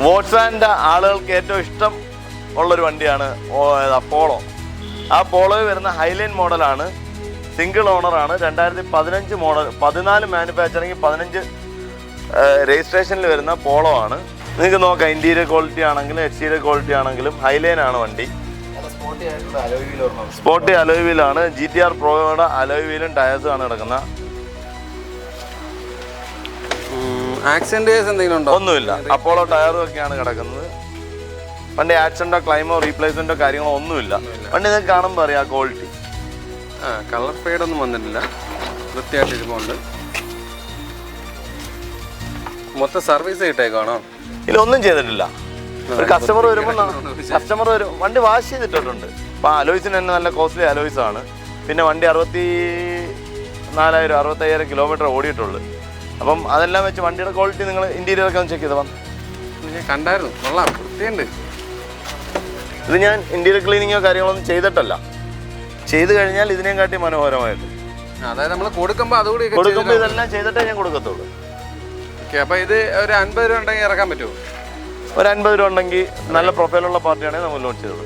വോട്ട്സാൻ്റെ ആളുകൾക്ക് ഏറ്റവും ഇഷ്ടം ഉള്ളൊരു വണ്ടിയാണ് പോളോ. ആ പോളോയിൽ വരുന്ന ഹൈലൈൻ മോഡലാണ്, സിംഗിൾ ഓണറാണ്, 2015 മോഡൽ, 14 മാനുഫാക്ചറിങ്, 15 രജിസ്ട്രേഷനിൽ വരുന്ന പോളോ ആണ്. നിങ്ങൾക്ക് നോക്കാം, ഇൻറ്റീരിയർ ക്വാളിറ്റി ആണെങ്കിലും എക്സ്റ്റീരിയർ ക്വാളിറ്റി ആണെങ്കിലും ഹൈലൈൻ ആണ് വണ്ടി. സ്പോർട്ടി അലോയ് വീലാണ്, GTR പ്രോയുടെ അലോയ് വീലും ടയേഴ്സും ആണ് കിടക്കുന്നത്. ആക്സിഡന്റ് കേസ് എന്തെങ്കിലും ഉണ്ടോ? ഒന്നുമില്ല. അപ്പോളോ ടയറും ഒക്കെയാണ് കിടക്കുന്നത്. വണ്ടി ആക്സിഡന്റോ ക്ലൈമോ റീപ്ലേസ്മെന്റോ കാര്യങ്ങളോ ഒന്നുമില്ല. വണ്ടി നിങ്ങൾക്ക് കാണുമ്പോൾ അറിയാം ക്വാളിറ്റി. കളർ ഫെയ്ഡ് ഒന്നും വന്നിട്ടില്ല, വൃത്തിയായിട്ട് ഇരിപ്പുണ്ട്. മൊത്തം സർവീസ് കിട്ടേക്കാണോ? ഇല്ല, ഒന്നും ചെയ്തിട്ടില്ല. ഒരു കസ്റ്റമർ വരും, വണ്ടി വാഷ് ചെയ്തിട്ടുണ്ട്. അപ്പം അലോയ്സിന് തന്നെ നല്ല കോസ്റ്റ്ലി അലോയ്സ് ആണ്. പിന്നെ വണ്ടി 64,000-65,000 കിലോമീറ്റർ ഓടിയിട്ടുള്ളൂ. അപ്പം അതെല്ലാം വെച്ച് വണ്ടിയുടെ ക്വാളിറ്റി നിങ്ങൾ ഇന്റീരിയർ ഒക്കെ ഒന്ന് ചെക്ക് ചെയ്ത് വന്നു. ഞാൻ കണ്ടായിരുന്നു, കൊള്ളാം, വൃത്തിയുണ്ട്. ഇത് ഞാൻ ഇന്റീരിയർ ക്ലീനിങ്ങോ കാര്യങ്ങളൊന്നും ചെയ്തിട്ടല്ല. ചെയ്ത് കഴിഞ്ഞാൽ ഇതിനെയും കാട്ടി മനോഹരമായിട്ട്. അതായത് നമ്മൾ കൊടുക്കുമ്പോൾ ഇതെല്ലാം ചെയ്തിട്ടേ ഞാൻ കൊടുക്കത്തുള്ളൂ. ഓക്കെ, അപ്പോൾ ഇത് ഒരു 50 രൂപ ഉണ്ടെങ്കിൽ ഇറക്കാൻ പറ്റുമോ? ഒരു 50 രൂപ ഉണ്ടെങ്കിൽ നല്ല പ്രൊഫൈലുള്ള പാർട്ടിയാണെങ്കിൽ നമ്മൾ ലോഞ്ച് ചെയ്തോളൂ.